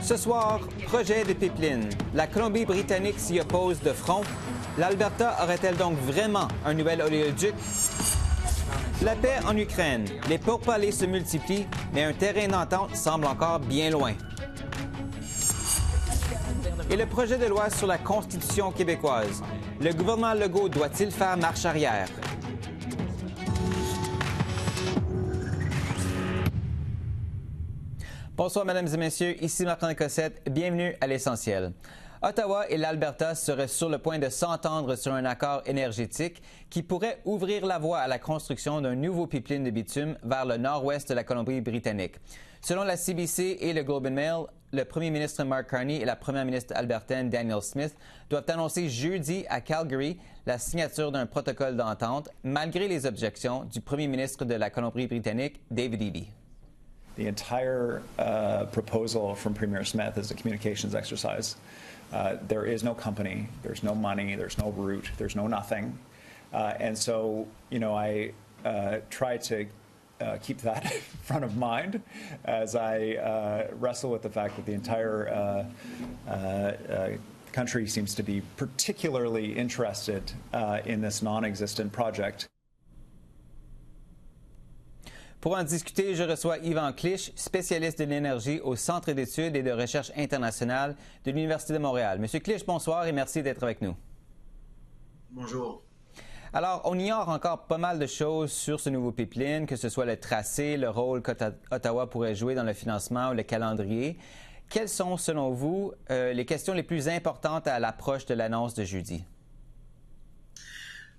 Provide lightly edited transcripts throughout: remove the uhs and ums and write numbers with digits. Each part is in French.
Ce soir, projet de pipeline. La Colombie-Britannique s'y oppose de front. L'Alberta aurait-elle donc vraiment un nouvel oléoduc? La paix en Ukraine. Les pourparlers se multiplient, mais un terrain d'entente semble encore bien loin. Et le projet de loi sur la Constitution québécoise. Le gouvernement Legault doit-il faire marche arrière? Bonsoir, mesdames et messieurs. Ici Martin Cossette. Bienvenue à l'Essentiel. Ottawa et l'Alberta seraient sur le point de s'entendre sur un accord énergétique qui pourrait ouvrir la voie à la construction d'un nouveau pipeline de bitume vers le nord-ouest de la Colombie-Britannique. Selon la CBC et le Globe and Mail, le premier ministre Mark Carney et la première ministre albertaine Danielle Smith doivent annoncer jeudi à Calgary la signature d'un protocole d'entente, malgré les objections du premier ministre de la Colombie-Britannique, David Eby. The entire proposal from Premier Smith is a communications exercise. There is no company, there's no money, there's no route, there's no nothing. And so, you know, I try to keep that front of mind as I wrestle with the fact that the entire country seems to be particularly interested in this non-existent project. Pour en discuter, je reçois Yvan Clich, spécialiste de l'énergie au Centre d'études et de recherche internationale de l'Université de Montréal. Monsieur Clich, bonsoir et merci d'être avec nous. Bonjour. Alors, on ignore encore pas mal de choses sur ce nouveau pipeline, que ce soit le tracé, le rôle qu'Ottawa pourrait jouer dans le financement ou le calendrier. Quelles sont, selon vous, les questions les plus importantes à l'approche de l'annonce de jeudi?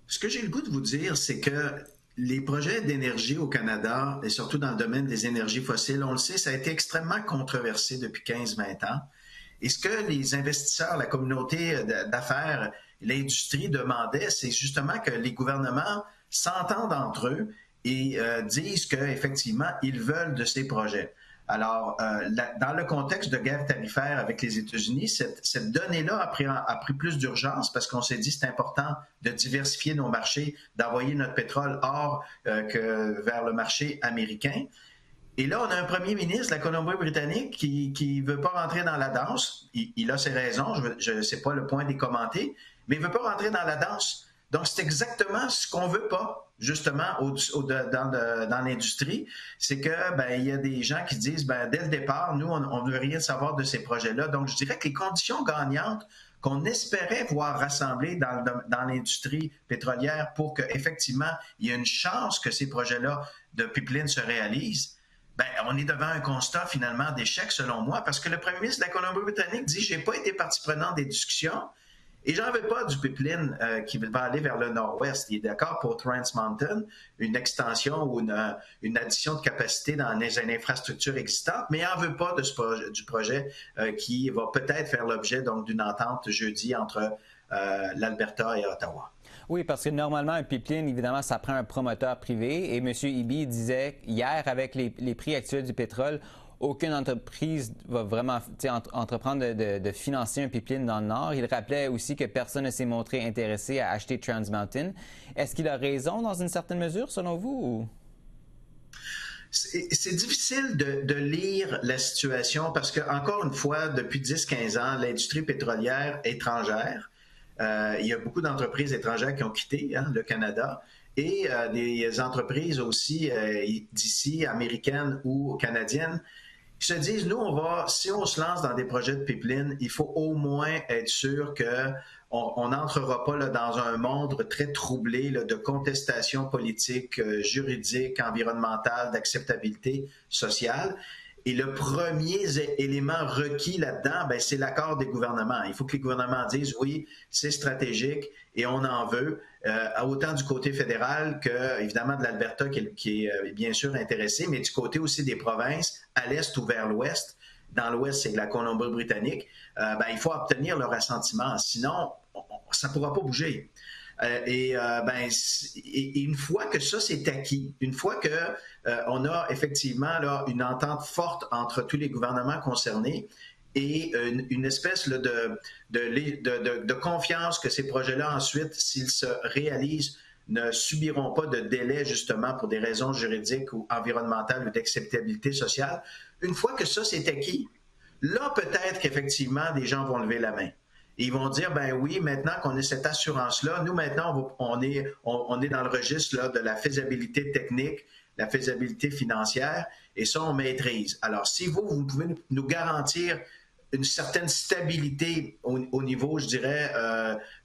Ce que j'ai le goût de vous dire, c'est que les projets d'énergie au Canada, et surtout dans le domaine des énergies fossiles, on le sait, ça a été extrêmement controversé depuis 15-20 ans. Et ce que les investisseurs, la communauté d'affaires, l'industrie demandaient, c'est justement que les gouvernements s'entendent entre eux et disent qu'effectivement, ils veulent de ces projets. Alors, dans le contexte de guerre tarifaire avec les États-Unis, cette donnée-là a pris plus d'urgence parce qu'on s'est dit que c'est important de diversifier nos marchés, d'envoyer notre pétrole hors que vers le marché américain. Et là, on a un premier ministre de la Colombie-Britannique qui veut pas rentrer dans la danse. Il a ses raisons, je sais pas le point de les commenter, mais il veut pas rentrer dans la danse. Donc, c'est exactement ce qu'on veut pas, justement, dans l'industrie. C'est que, il y a des gens qui disent, dès le départ, nous, on ne veut rien savoir de ces projets-là. Donc, je dirais que les conditions gagnantes qu'on espérait voir rassemblées dans l'industrie pétrolière pour qu'effectivement, il y ait une chance que ces projets-là de pipeline se réalisent, on est devant un constat, finalement, d'échec, selon moi, parce que le premier ministre de la Colombie-Britannique dit, j'ai pas été partie prenante des discussions. Et j'en veux pas du pipeline qui va aller vers le nord-ouest. Il est d'accord pour Trans Mountain, une extension ou une addition de capacité dans les infrastructures existantes, mais il n'en veut pas du projet qui va peut-être faire l'objet donc d'une entente jeudi entre l'Alberta et Ottawa. Oui, parce que normalement, un pipeline, évidemment, ça prend un promoteur privé. Et M. Eby disait hier, avec les prix actuels du pétrole, aucune entreprise va vraiment entreprendre de financer un pipeline dans le Nord. Il rappelait aussi que personne ne s'est montré intéressé à acheter Trans Mountain. Est-ce qu'il a raison dans une certaine mesure, selon vous? Ou? C'est difficile de lire la situation parce que, encore une fois, depuis 10-15 ans, l'industrie pétrolière étrangère, il y a beaucoup d'entreprises étrangères qui ont quitté le Canada et des entreprises aussi d'ici, américaines ou canadiennes, qui se disent, nous, si on se lance dans des projets de pipeline, il faut au moins être sûr qu'on n'entrera pas dans un monde très troublé de contestation politique, juridique, environnementale, d'acceptabilité sociale. Et le premier élément requis là-dedans, c'est l'accord des gouvernements. Il faut que les gouvernements disent, oui, c'est stratégique et on en veut, autant du côté fédéral que, évidemment, de l'Alberta qui est bien sûr intéressé, mais du côté aussi des provinces, à l'est ou vers l'ouest. Dans l'ouest, c'est la Colombie-Britannique. Il faut obtenir leur assentiment, sinon, ça ne pourra pas bouger. Et une fois que ça c'est acquis, une fois que on a effectivement là une entente forte entre tous les gouvernements concernés et une espèce là, de confiance que ces projets-là ensuite, s'ils se réalisent, ne subiront pas de délai justement pour des raisons juridiques ou environnementales ou d'acceptabilité sociale. Une fois que ça c'est acquis, là, peut-être qu'effectivement, des gens vont lever la main. Et ils vont dire, ben oui, maintenant qu'on a cette assurance-là, nous, maintenant, on est dans le registre là, de la faisabilité technique, la faisabilité financière, et ça, on maîtrise. Alors, si vous pouvez nous garantir une certaine stabilité au niveau, je dirais,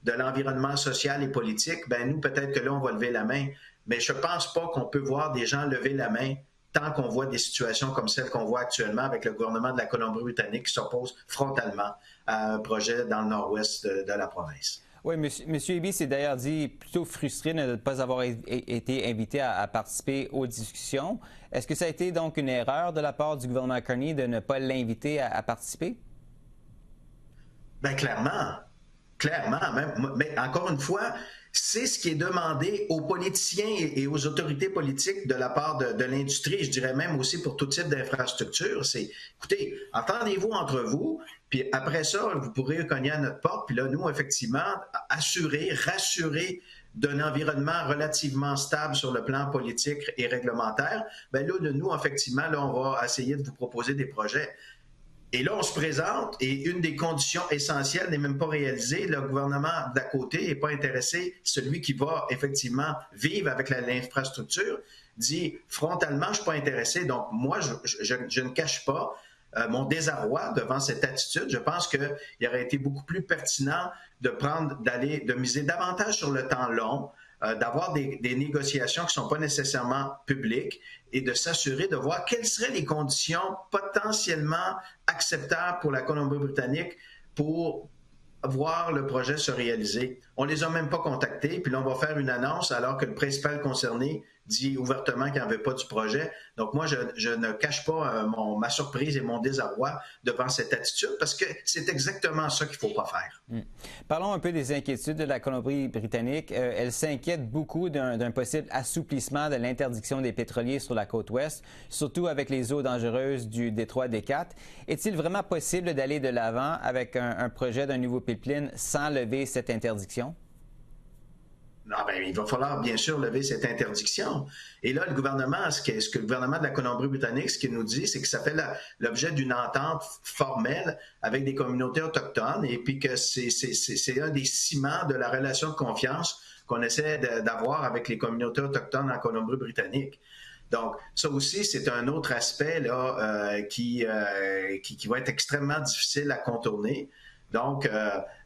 de l'environnement social et politique, ben nous, peut-être que là, on va lever la main. Mais je ne pense pas qu'on peut voir des gens lever la main tant qu'on voit des situations comme celles qu'on voit actuellement avec le gouvernement de la Colombie-Britannique qui s'oppose frontalement à un projet dans le nord-ouest de la province. Oui, M. Eby s'est d'ailleurs dit plutôt frustré de ne pas avoir été invité à participer aux discussions. Est-ce que ça a été donc une erreur de la part du gouvernement Carney de ne pas l'inviter à participer? Bien, clairement. Clairement. Mais encore une fois, c'est ce qui est demandé aux politiciens et aux autorités politiques de la part de l'industrie, je dirais même aussi pour tout type d'infrastructure. C'est, écoutez, entendez-vous entre vous, puis après ça, vous pourrez cogner à notre porte, puis là, nous, effectivement, rassurer d'un environnement relativement stable sur le plan politique et réglementaire, bien là, nous, effectivement, là, on va essayer de vous proposer des projets. Et là, on se présente et une des conditions essentielles n'est même pas réalisée. Le gouvernement d'à côté n'est pas intéressé. Celui qui va effectivement vivre avec l'infrastructure dit frontalement, je ne suis pas intéressé. Donc, moi, je ne cache pas mon désarroi devant cette attitude. Je pense qu'il aurait été beaucoup plus pertinent de miser davantage sur le temps long, d'avoir des négociations qui ne sont pas nécessairement publiques et de s'assurer de voir quelles seraient les conditions potentiellement acceptables pour la Colombie-Britannique pour voir le projet se réaliser. On ne les a même pas contactés, puis là, on va faire une annonce alors que le principal concerné dit ouvertement qu'il n'en veut pas du projet. Donc moi, je ne cache pas ma surprise et mon désarroi devant cette attitude parce que c'est exactement ça qu'il ne faut pas faire. Parlons un peu des inquiétudes de la Colombie-Britannique. Elle s'inquiète beaucoup d'un possible assouplissement de l'interdiction des pétroliers sur la côte ouest, surtout avec les eaux dangereuses du détroit des Quatre. Est-il vraiment possible d'aller de l'avant avec un projet d'un nouveau pipeline sans lever cette interdiction? Non, ben, il va falloir bien sûr lever cette interdiction. Et là, le gouvernement, ce que le gouvernement de la Colombie-Britannique, ce qu'il nous dit, c'est que ça fait l'objet d'une entente formelle avec des communautés autochtones et puis que c'est un des ciments de la relation de confiance qu'on essaie d'avoir avec les communautés autochtones en Colombie-Britannique. Donc, ça aussi, c'est un autre aspect là, qui va être extrêmement difficile à contourner. Donc,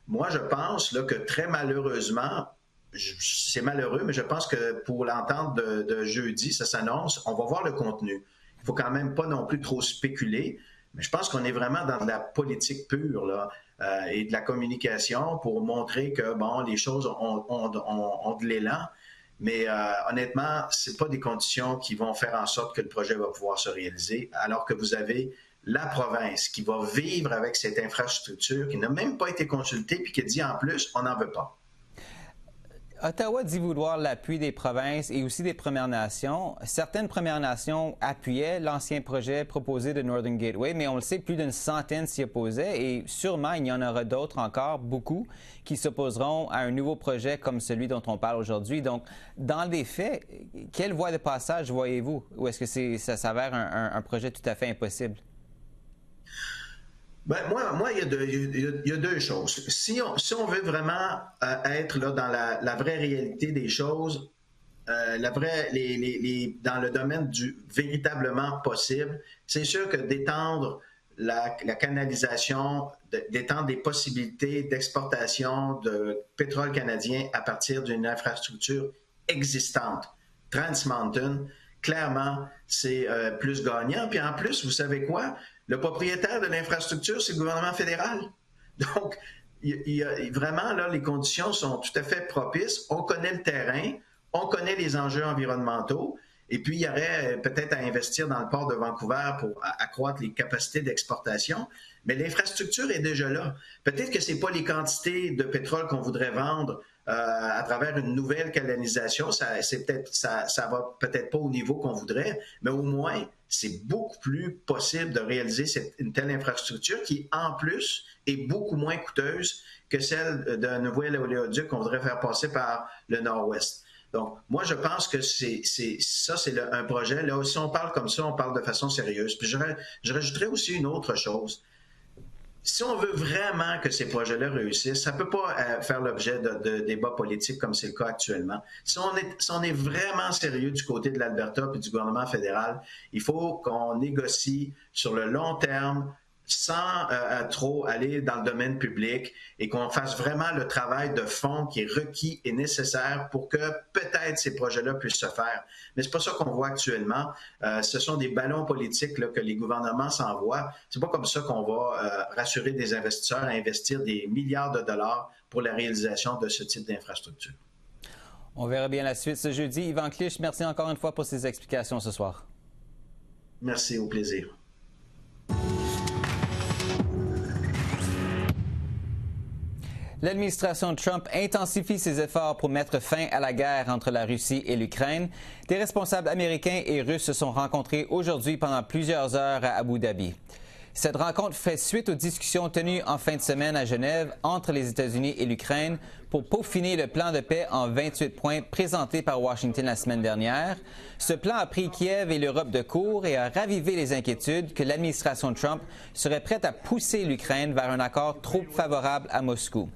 moi, je pense là, que très malheureusement, c'est malheureux, mais je pense que pour l'entente de jeudi, ça s'annonce, on va voir le contenu. Il ne faut quand même pas non plus trop spéculer, mais je pense qu'on est vraiment dans de la politique pure là, et de la communication pour montrer que bon, les choses ont de l'élan. Mais honnêtement, ce n'est pas des conditions qui vont faire en sorte que le projet va pouvoir se réaliser, alors que vous avez la province qui va vivre avec cette infrastructure, qui n'a même pas été consultée, puis qui dit en plus, on n'en veut pas. Ottawa dit vouloir l'appui des provinces et aussi des Premières Nations. Certaines Premières Nations appuyaient l'ancien projet proposé de Northern Gateway, mais on le sait, plus d'une centaine s'y opposaient et sûrement il y en aura d'autres encore, beaucoup, qui s'opposeront à un nouveau projet comme celui dont on parle aujourd'hui. Donc, dans les faits, quelle voie de passage voyez-vous? Ou est-ce que ça s'avère un projet tout à fait impossible? Ben, moi, il y a deux choses. Si on veut vraiment être là dans la vraie réalité des choses, dans le domaine du véritablement possible, c'est sûr que d'étendre la canalisation, d'étendre des possibilités d'exportation de pétrole canadien à partir d'une infrastructure existante, Trans Mountain, clairement, c'est plus gagnant. Puis en plus, vous savez quoi? Le propriétaire de l'infrastructure, c'est le gouvernement fédéral. Donc, vraiment, là, les conditions sont tout à fait propices. On connaît le terrain, on connaît les enjeux environnementaux, et puis il y aurait peut-être à investir dans le port de Vancouver pour accroître les capacités d'exportation, mais l'infrastructure est déjà là. Peut-être que ce n'est pas les quantités de pétrole qu'on voudrait vendre à travers une nouvelle canalisation, ça va peut-être pas au niveau qu'on voudrait, mais au moins, c'est beaucoup plus possible de réaliser une telle infrastructure qui, en plus, est beaucoup moins coûteuse que celle d'un nouvel oléoduc qu'on voudrait faire passer par le nord-ouest. Donc, moi, je pense que c'est un projet. Là, si on parle comme ça, on parle de façon sérieuse. Puis je rajouterais aussi une autre chose. si on veut vraiment que ces projets-là réussissent, ça ne peut pas faire l'objet de débats politiques comme c'est le cas actuellement. Si on est vraiment sérieux du côté de l'Alberta et du gouvernement fédéral, il faut qu'on négocie sur le long terme sans trop aller dans le domaine public et qu'on fasse vraiment le travail de fond qui est requis et nécessaire pour que peut-être ces projets-là puissent se faire. Mais c'est pas ça qu'on voit actuellement. Ce sont des ballons politiques là, que les gouvernements s'envoient. C'est pas comme ça qu'on va rassurer des investisseurs à investir des milliards de dollars pour la réalisation de ce type d'infrastructure. On verra bien la suite ce jeudi. Yvan Clich, merci encore une fois pour ces explications ce soir. Merci, au plaisir. L'administration Trump intensifie ses efforts pour mettre fin à la guerre entre la Russie et l'Ukraine. Des responsables américains et russes se sont rencontrés aujourd'hui pendant plusieurs heures à Abu Dhabi. Cette rencontre fait suite aux discussions tenues en fin de semaine à Genève entre les États-Unis et l'Ukraine pour peaufiner le plan de paix en 28 points présenté par Washington la semaine dernière. Ce plan a pris Kiev et l'Europe de court et a ravivé les inquiétudes que l'administration Trump serait prête à pousser l'Ukraine vers un accord trop favorable à Moscou.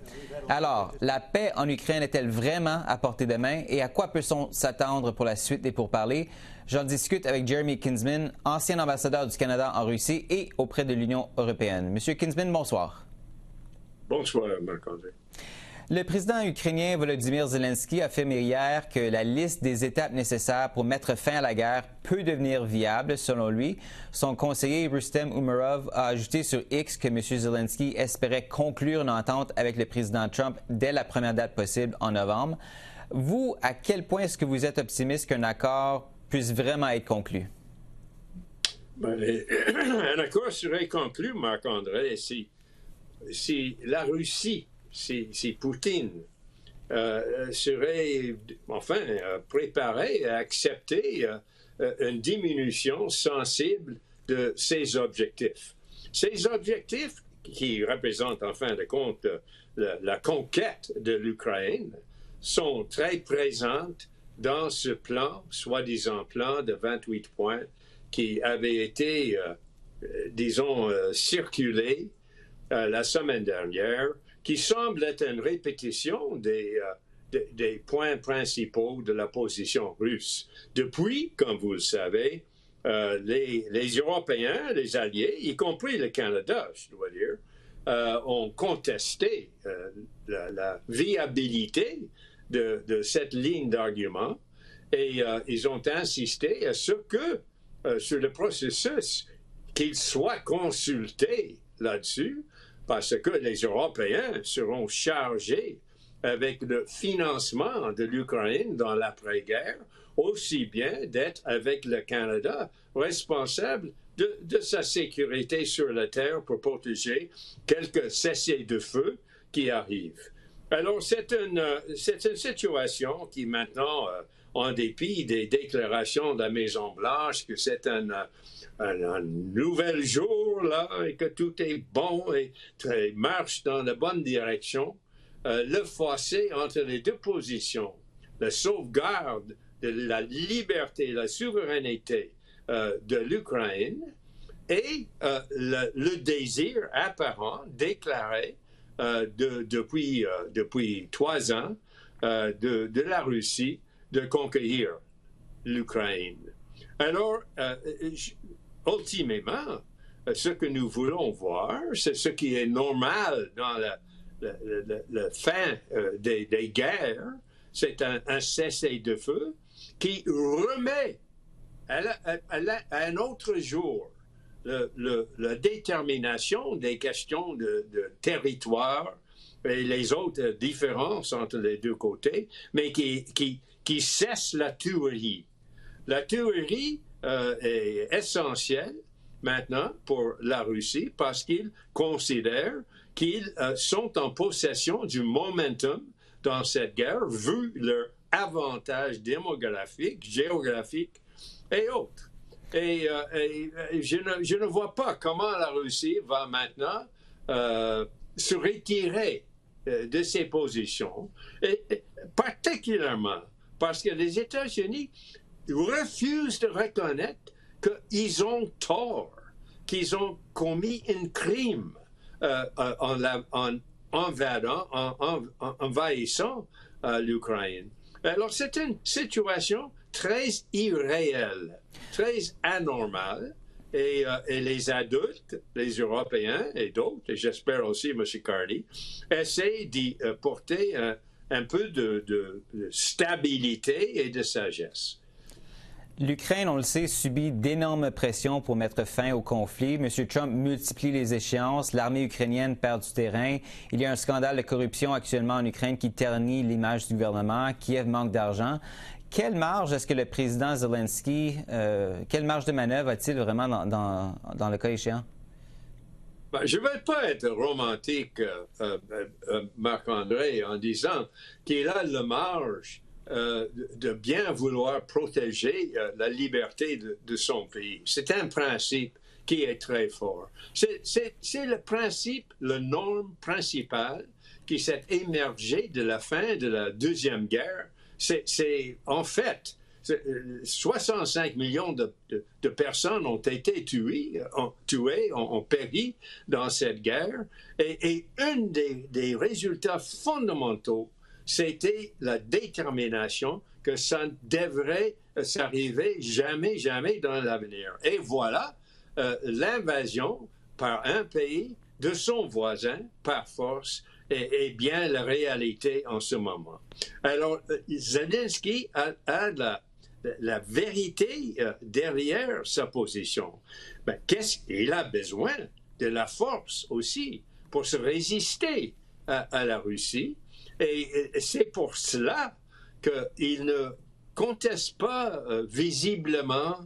Alors, la paix en Ukraine est-elle vraiment à portée de main et à quoi peut-on s'attendre pour la suite des pourparlers? J'en discute avec Jeremy Kinsman, ancien ambassadeur du Canada en Russie et auprès de l'Union européenne. Monsieur Kinsman, bonsoir. Bonsoir, Marc-André. Le président ukrainien Volodymyr Zelensky a affirmé hier que la liste des étapes nécessaires pour mettre fin à la guerre peut devenir viable, selon lui. Son conseiller Rustem Umerov a ajouté sur X que M. Zelensky espérait conclure une entente avec le président Trump dès la première date possible en novembre. Vous, à quel point est-ce que vous êtes optimiste qu'un accord puisse vraiment être conclu? Un accord serait conclu, Marc-André, si la Russie, si Poutine serait enfin préparé à accepter une diminution sensible de ses objectifs. Ces objectifs, qui représentent en fin de compte la conquête de l'Ukraine, sont très présentes dans ce plan, soi-disant plan de 28 points, qui avait été, circulé la semaine dernière, qui semble être une répétition des points principaux de la position russe. Depuis, comme vous le savez, les Européens, les alliés, y compris le Canada, je dois dire, ont contesté la viabilité de cette ligne d'argument et ils ont insisté à ce que, sur le processus, qu'ils soient consultés là-dessus, parce que les Européens seront chargés avec le financement de l'Ukraine dans l'après-guerre, aussi bien d'être avec le Canada responsable de sa sécurité sur la terre pour protéger quelques cessez-le-feu qui arrivent. Alors, c'est une situation qui maintenant, en dépit des déclarations de la Maison-Blanche, que c'est un nouvel jour, là, et que tout est bon et marche dans la bonne direction, le fossé entre les deux positions, la sauvegarde de la liberté, la souveraineté de l'Ukraine et le désir apparent déclaré depuis 3 ans de la Russie de conquérir l'Ukraine. Alors, ultimement, ce que nous voulons voir, c'est ce qui est normal dans la fin des guerres, c'est un cessez-le-feu qui remet à un autre jour la détermination des questions de territoire et les autres différences entre les deux côtés, mais qui cesse la tuerie. La tuerie est essentielle maintenant pour la Russie parce qu'ils considèrent qu'ils sont en possession du momentum dans cette guerre, vu leur avantage démographique, géographique et autres. Et je ne vois pas comment la Russie va maintenant se retirer de ses positions, et particulièrement parce que les États-Unis refusent de reconnaître qu'ils ont tort, qu'ils ont commis un crime en envahissant l'Ukraine. Alors, c'est une situation très irréelle, très anormale. Et les adultes, les Européens et d'autres, et j'espère aussi M. Carney, essaient d'y porter un peu de stabilité et de sagesse. L'Ukraine, on le sait, subit d'énormes pressions pour mettre fin au conflit. M. Trump multiplie les échéances. L'armée ukrainienne perd du terrain. Il y a un scandale de corruption actuellement en Ukraine qui ternit l'image du gouvernement. Kiev manque d'argent. Quelle marge est-ce que le président Zelensky, quelle marge de manœuvre a-t-il vraiment dans le cas échéant? Je ne vais pas être romantique, Marc-André, en disant qu'il a la marge de bien vouloir protéger la liberté de son pays. C'est un principe qui est très fort. C'est le principe, la norme principale qui s'est émergée de la fin de la Deuxième Guerre. C'est en fait, 65 millions de personnes ont été tuées, ont péri dans cette guerre. Et un des résultats fondamentaux, c'était la détermination que ça ne devrait s'arriver jamais, jamais dans l'avenir. Et voilà l'invasion par un pays de son voisin, par force, est bien la réalité en ce moment. Alors, Zelensky a la vérité derrière sa position. Ben, qu'il a besoin de la force aussi pour se résister à la Russie. Et c'est pour cela qu'il ne conteste pas visiblement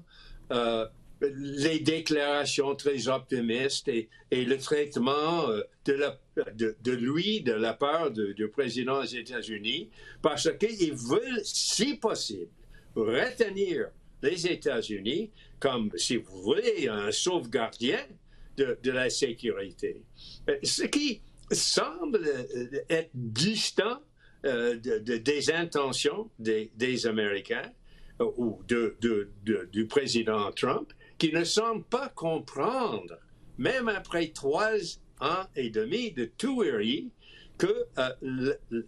les déclarations très optimistes et le traitement de lui de la part du président des États-Unis, parce qu'ils veulent, si possible, retenir les États-Unis comme, si vous voulez, un sauvegardien de la sécurité. Ce qui semble être distant des intentions des Américains ou du président Trump, qui ne semble pas comprendre, même après 3 ans et demi de tuerie, que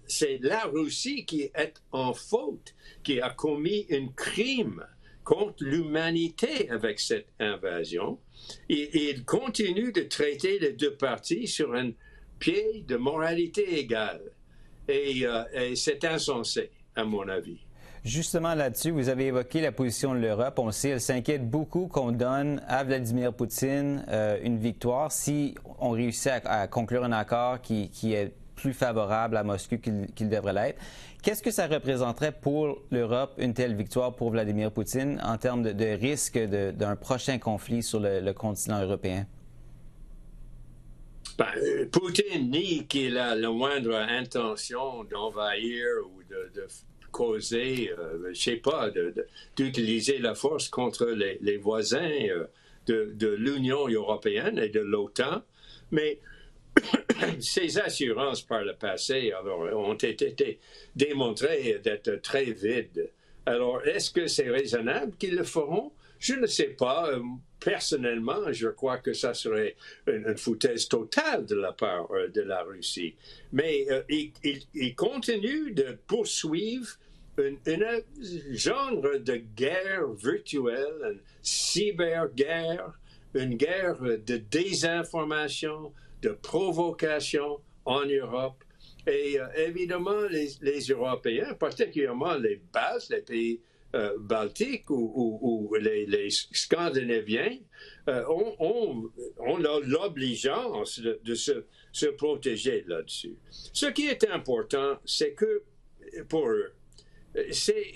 c'est la Russie qui est en faute, qui a commis un crime contre l'humanité avec cette invasion. Et il continue de traiter les deux parties sur un pied de moralité égale. Et c'est insensé, à mon avis. Justement là-dessus, vous avez évoqué la position de l'Europe. On le sait, elle s'inquiète beaucoup qu'on donne à Vladimir Poutine une victoire si on réussit à conclure un accord qui est plus favorable à Moscou qu'il devrait l'être. Qu'est-ce que ça représenterait pour l'Europe, une telle victoire pour Vladimir Poutine, en termes de risque d'un prochain conflit sur le continent européen? Poutine nie qu'il a la moindre intention d'envahir ou de causer, je ne sais pas, d'utiliser la force contre les voisins de l'Union européenne et de l'OTAN. Mais ces assurances par le passé ont été démontrées d'être très vides. Alors, est-ce que c'est raisonnable qu'ils le feront? Je ne sais pas. Personnellement, je crois que ça serait une foutaise totale de la part de la Russie. Mais il continue de poursuivre un genre de guerre virtuelle, une cyberguerre, une guerre de désinformation, de provocation en Europe. Et évidemment, les Européens, particulièrement les Baltes, les pays baltiques ou les Scandinaviens, ont l'obligeance de se protéger là-dessus. Ce qui est important, c'est que pour eux, c'est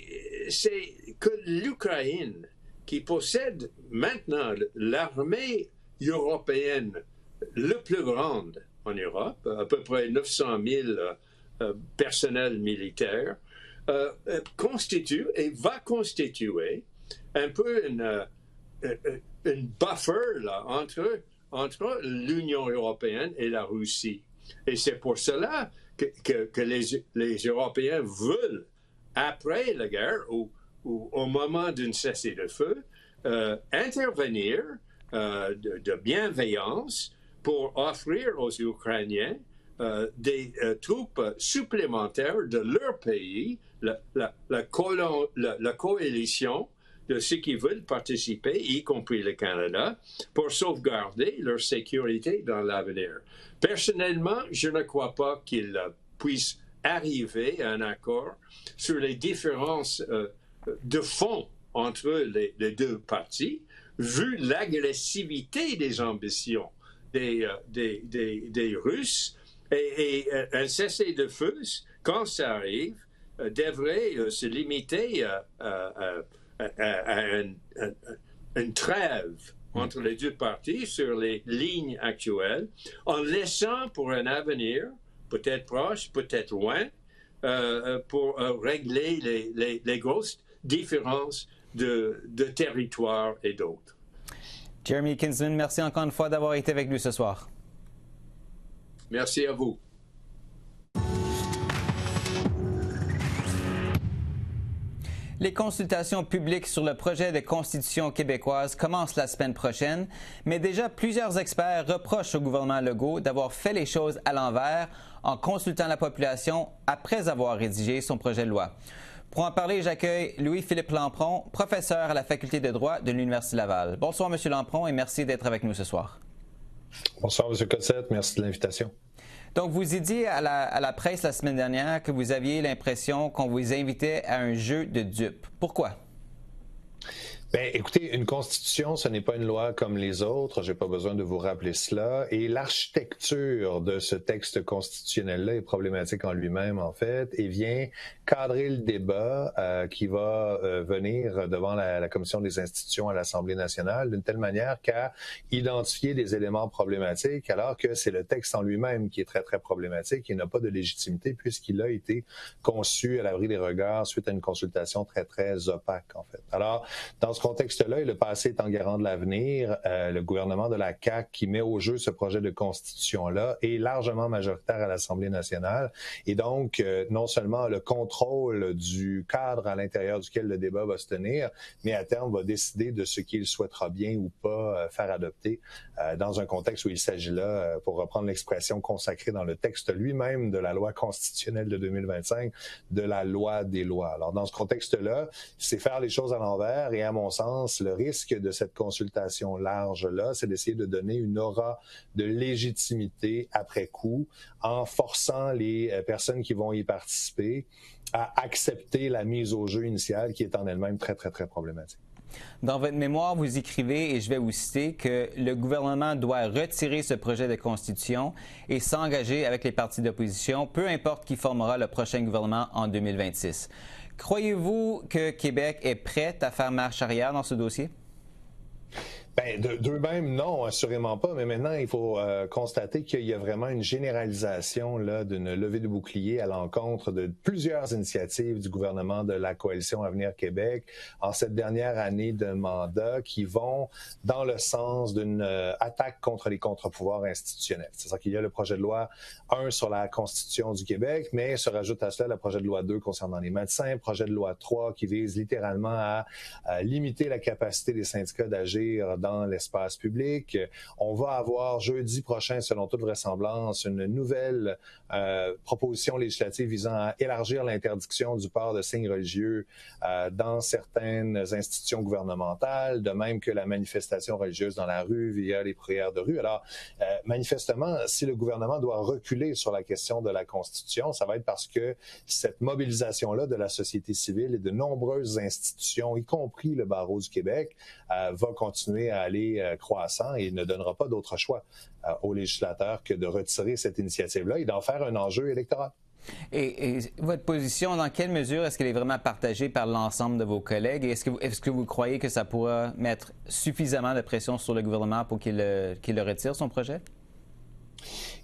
que l'Ukraine, qui possède maintenant l'armée européenne le plus grande en Europe, à peu près 900 000 personnels militaires, constitue et va constituer un peu une buffer là, entre l'Union européenne et la Russie. Et c'est pour cela que les Européens veulent, après la guerre ou au moment d'un cessez-le-feu, intervenir de bienveillance pour offrir aux Ukrainiens des troupes supplémentaires de leur pays, la coalition de ceux qui veulent participer, y compris le Canada, pour sauvegarder leur sécurité dans l'avenir. Personnellement, je ne crois pas qu'il puisse arriver à un accord sur les différences de fond entre les deux parties, vu l'agressivité des ambitions des Russes, et un cessez-le-feu, quand ça arrive, devrait se limiter à une trêve entre les deux parties sur les lignes actuelles, en laissant pour un avenir, peut-être proche, peut-être loin, pour régler les grosses différences de territoire et d'autres. Jeremy Kinsman, merci encore une fois d'avoir été avec nous ce soir. Merci à vous. Les consultations publiques sur le projet de constitution québécoise commencent la semaine prochaine, mais déjà plusieurs experts reprochent au gouvernement Legault d'avoir fait les choses à l'envers en consultant la population après avoir rédigé son projet de loi. Pour en parler, j'accueille Louis-Philippe Lampron, professeur à la Faculté de droit de l'Université Laval. Bonsoir, M. Lampron, et merci d'être avec nous ce soir. Bonsoir, M. Cossette. Merci de l'invitation. Donc, vous disiez à la presse la semaine dernière que vous aviez l'impression qu'on vous invitait à un jeu de dupes. Pourquoi? Bien, écoutez, une constitution, ce n'est pas une loi comme les autres. Je n'ai pas besoin de vous rappeler cela. Et l'architecture de ce texte constitutionnel-là est problématique en lui-même, en fait, et vient cadrer le débat qui va venir devant la Commission des institutions à l'Assemblée nationale d'une telle manière qu'à identifier des éléments problématiques, alors que c'est le texte en lui-même qui est très, très problématique et n'a pas de légitimité puisqu'il a été conçu à l'abri des regards suite à une consultation très, très opaque, en fait. Alors, dans ce contexte-là, et le passé étant garant de l'avenir, le gouvernement de la CAQ qui met au jeu ce projet de constitution-là est largement majoritaire à l'Assemblée nationale et donc non seulement le contrôle du cadre à l'intérieur duquel le débat va se tenir, mais à terme va décider de ce qu'il souhaitera bien ou pas faire adopter dans un contexte où il s'agit là, pour reprendre l'expression consacrée dans le texte lui-même de la loi constitutionnelle de 2025, de la loi des lois. Alors dans ce contexte-là, c'est faire les choses à l'envers et à mon sens, le risque de cette consultation large-là, c'est d'essayer de donner une aura de légitimité après coup en forçant les personnes qui vont y participer à accepter la mise au jeu initiale qui est en elle-même très, très, très problématique. Dans votre mémoire, vous écrivez, et je vais vous citer, que le gouvernement doit retirer ce projet de constitution et s'engager avec les partis d'opposition, peu importe qui formera le prochain gouvernement en 2026. Croyez-vous que Québec est prêt à faire marche arrière dans ce dossier? Bien, d'eux-mêmes, non, assurément pas. Mais maintenant, il faut constater qu'il y a vraiment une généralisation là d'une levée de bouclier à l'encontre de plusieurs initiatives du gouvernement de la Coalition Avenir Québec en cette dernière année de mandat qui vont dans le sens d'une attaque contre les contre-pouvoirs institutionnels. C'est-à-dire qu'il y a le projet de loi 1 sur la Constitution du Québec, mais se rajoute à cela le projet de loi 2 concernant les médecins, projet de loi 3 qui vise littéralement à limiter la capacité des syndicats d'agir dans l'espace public. On va avoir jeudi prochain, selon toute vraisemblance, une nouvelle proposition législative visant à élargir l'interdiction du port de signes religieux dans certaines institutions gouvernementales, de même que la manifestation religieuse dans la rue via les prières de rue. Alors, manifestement, si le gouvernement doit reculer sur la question de la Constitution, ça va être parce que cette mobilisation-là de la société civile et de nombreuses institutions, y compris le barreau du Québec, va continuer à aller croissant et ne donnera pas d'autre choix aux législateurs que de retirer cette initiative-là et d'en faire un enjeu électoral. Et votre position, dans quelle mesure est-ce qu'elle est vraiment partagée par l'ensemble de vos collègues? Et est-ce que vous croyez que ça pourra mettre suffisamment de pression sur le gouvernement pour qu'il le retire, son projet?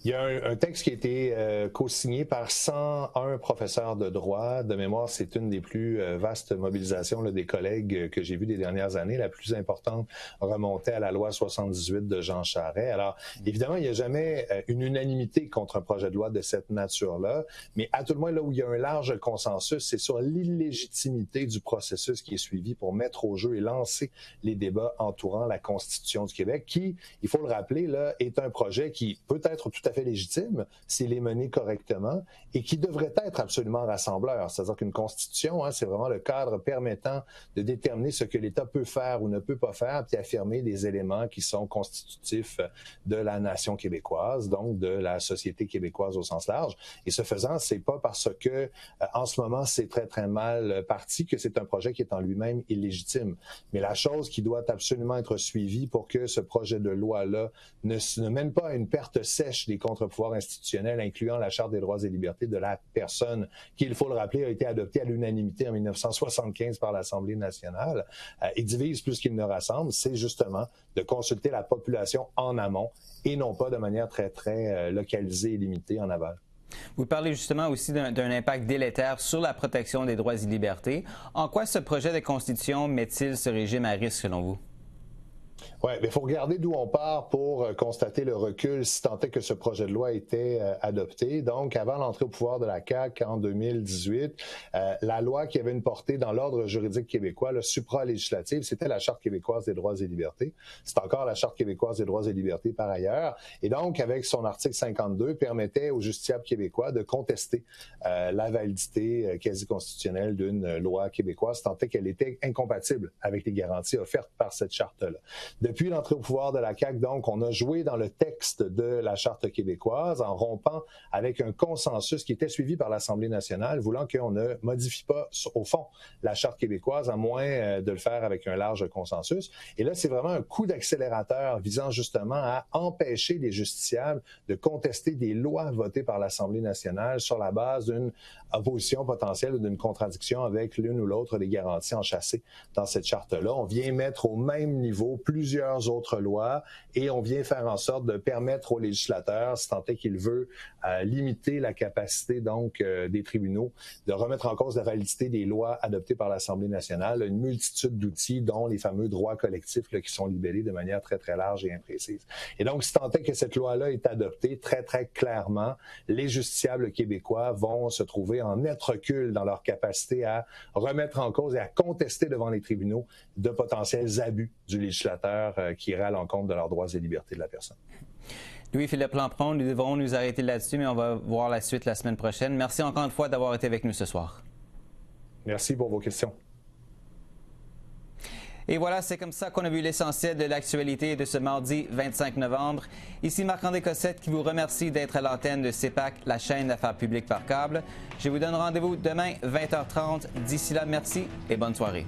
Il y a un texte qui a été co-signé par 101 professeurs de droit. De mémoire, c'est une des plus vastes mobilisations là, des collègues que j'ai vues des dernières années. La plus importante remontait à la loi 78 de Jean Charest. Alors, évidemment, il n'y a jamais une unanimité contre un projet de loi de cette nature-là, mais à tout le moins, là où il y a un large consensus, c'est sur l'illégitimité du processus qui est suivi pour mettre au jeu et lancer les débats entourant la Constitution du Québec, qui, il faut le rappeler, là, est un projet qui peut être tout à fait légitime s'il est mené correctement et qui devrait être absolument rassembleur. C'est-à-dire qu'une Constitution, c'est vraiment le cadre permettant de déterminer ce que l'État peut faire ou ne peut pas faire, puis affirmer des éléments qui sont constitutifs de la nation québécoise, donc de la société québécoise au sens large. Et ce faisant, c'est pas parce que en ce moment c'est très très mal parti que c'est un projet qui est en lui-même illégitime. Mais la chose qui doit absolument être suivie pour que ce projet de loi-là ne mène pas à une perte sèche des contre-pouvoirs institutionnels, incluant la Charte des droits et libertés de la personne, qui, il faut le rappeler, a été adoptée à l'unanimité en 1975 par l'Assemblée nationale et divise plus qu'il ne rassemble, c'est justement de consulter la population en amont et non pas de manière très, très localisée et limitée en aval. Vous parlez justement aussi d'un impact délétère sur la protection des droits et libertés. En quoi ce projet de constitution met-il ce régime à risque, selon vous? Oui, mais il faut regarder d'où on part pour constater le recul si tant est que ce projet de loi était adopté. Donc, avant l'entrée au pouvoir de la CAQ en 2018, la loi qui avait une portée dans l'ordre juridique québécois, le supra-législative, c'était la Charte québécoise des droits et libertés. C'est encore la Charte québécoise des droits et libertés par ailleurs. Et donc, avec son article 52, permettait aux justiciables québécois de contester la validité quasi-constitutionnelle d'une loi québécoise, tant est qu'elle était incompatible avec les garanties offertes par cette charte-là. Depuis l'entrée au pouvoir de la CAQ, donc, on a joué dans le texte de la Charte québécoise en rompant avec un consensus qui était suivi par l'Assemblée nationale, voulant qu'on ne modifie pas, au fond, la Charte québécoise, à moins de le faire avec un large consensus. Et là, c'est vraiment un coup d'accélérateur visant justement à empêcher les justiciables de contester des lois votées par l'Assemblée nationale sur la base d'une opposition potentielle ou d'une contradiction avec l'une ou l'autre des garanties enchâssées dans cette charte-là. On vient mettre au même niveau plusieurs autres lois et on vient faire en sorte de permettre aux législateurs, si tant est qu'il veut limiter la capacité donc des tribunaux de remettre en cause la validité des lois adoptées par l'Assemblée nationale, une multitude d'outils dont les fameux droits collectifs là, qui sont libellés de manière très très large et imprécise. Et donc, si tant est que cette loi-là est adoptée, très très clairement, les justiciables québécois vont se trouver en net recul dans leur capacité à remettre en cause et à contester devant les tribunaux de potentiels abus du législateur qui iraient à l'encontre de leurs droits et libertés de la personne. Louis-Philippe Lampron, nous devrons nous arrêter là-dessus, mais on va voir la suite la semaine prochaine. Merci encore une fois d'avoir été avec nous ce soir. Merci pour vos questions. Et voilà, c'est comme ça qu'on a vu l'essentiel de l'actualité de ce mardi 25 novembre. Ici Marc-André Cossette qui vous remercie d'être à l'antenne de CEPAC, la chaîne d'affaires publiques par câble. Je vous donne rendez-vous demain 20h30. D'ici là, merci et bonne soirée.